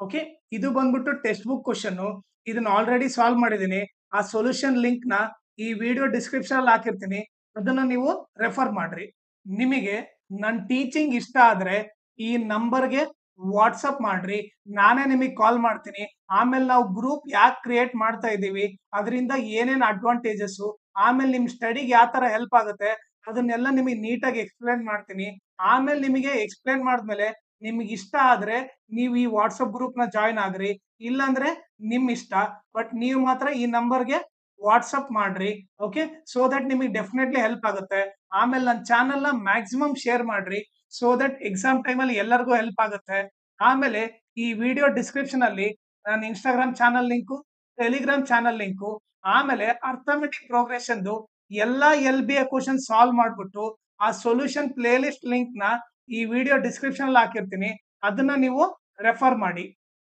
Okay, ಇದು ಬಂದ್ಬಿಟ್ಟು text book question. ಇದನ್ನ ಆಲ್ರೆಡಿ ಸಾಲ್ವ್ ಮಾಡಿದೀನಿ. ಆ ಸೊಲ್ಯೂಷನ್ ಲಿಂಕ್ ನ ಈ ವಿಡಿಯೋ ಡಿಸ್ಕ್ರಿಪ್ಷನ್ ಅಲ್ಲಿ ಹಾಕಿರ್ತೀನಿ, ಅದನ್ನ ನೀವು ರೆಫರ್ ಮಾಡ್ರಿ. ನಿಮಗೆ ನನ್ನ ಟೀಚಿಂಗ್ ಇಷ್ಟ ಆದ್ರೆ ಈ ನಂಬರ್ಗೆ ವಾಟ್ಸಪ್ ಮಾಡ್ರಿ, ನಾನೇ ನಿಮಗೆ ಕಾಲ್ ಮಾಡ್ತೀನಿ. ಆಮೇಲೆ ನಾವು ಗ್ರೂಪ್ ಯಾಕೆ ಕ್ರಿಯೇಟ್ ಮಾಡ್ತಾ ಇದ್ದೀವಿ, ಅದರಿಂದ ಏನೇನ್ ಅಡ್ವಾಂಟೇಜಸ್, ಆಮೇಲೆ ನಿಮ್ ಸ್ಟಡಿಗೆ ಯಾವ ತರ ಹೆಲ್ಪ್ ಆಗುತ್ತೆ ಅದನ್ನೆಲ್ಲ ನಿಮಗೆ ನೀಟಾಗಿ ಎಕ್ಸ್ಪ್ಲೇನ್ ಮಾಡ್ತೀನಿ. ಆಮೇಲೆ ನಿಮಗೆ ಎಕ್ಸ್ಪ್ಲೇನ್ ಮಾಡಿದ್ಮೇಲೆ ನಿಮ್ಗೆ ಇಷ್ಟ ಆದ್ರೆ ನೀವು ಈ ವಾಟ್ಸಪ್ ಗ್ರೂಪ್ ನ ಜಾಯ್ನ್ ಆಗ್ರಿ, ಇಲ್ಲಾಂದ್ರೆ ನಿಮ್ ಇಷ್ಟ. ಬಟ್ ನೀವು ಮಾತ್ರ ಈ ನಂಬರ್ಗೆ ವಾಟ್ಸಪ್ ಮಾಡ್ರಿ. ಓಕೆ, ಸೋ ದಟ್ ನಿಮಗೆ ಡೆಫಿನೆಟ್ಲಿ ಹೆಲ್ಪ್ ಆಗುತ್ತೆ. ಆಮೇಲೆ ನನ್ನ ಚಾನೆಲ್ ನ ಮ್ಯಾಕ್ಸಿಮಮ್ ಶೇರ್ ಮಾಡ್ರಿ, ಸೋ ದಟ್ ಎಕ್ಸಾಮ್ ಟೈಮ್ ಅಲ್ಲಿ ಎಲ್ಲರಿಗೂ ಹೆಲ್ಪ್ ಆಗುತ್ತೆ. ಆಮೇಲೆ ಈ ವಿಡಿಯೋ ಡಿಸ್ಕ್ರಿಪ್ಷನ್ ಅಲ್ಲಿ ನನ್ನ Instagram channel link, Telegram channel link, ಆಮೇಲೆ ಅರ್ಥಮೆಟಿಕ್ ಪ್ರೋಗ್ರೆಷನ್ ಎಲ್ಲಾ LBA ಕ್ವಶನ್ ಸಾಲ್ವ್ ಮಾಡ್ಬಿಟ್ಟು ಆ ಸೊಲ್ಯೂಷನ್ ಪ್ಲೇ ಲಿಸ್ಟ್ ಲಿಂಕ್ ನ ಈ ವಿಡಿಯೋ ಡಿಸ್ಕ್ರಿಪ್ಷನ್ ಅಲ್ಲಿ ಹಾಕಿರ್ತೀನಿ, ಅದನ್ನ ನೀವು ರೆಫರ್ ಮಾಡಿ.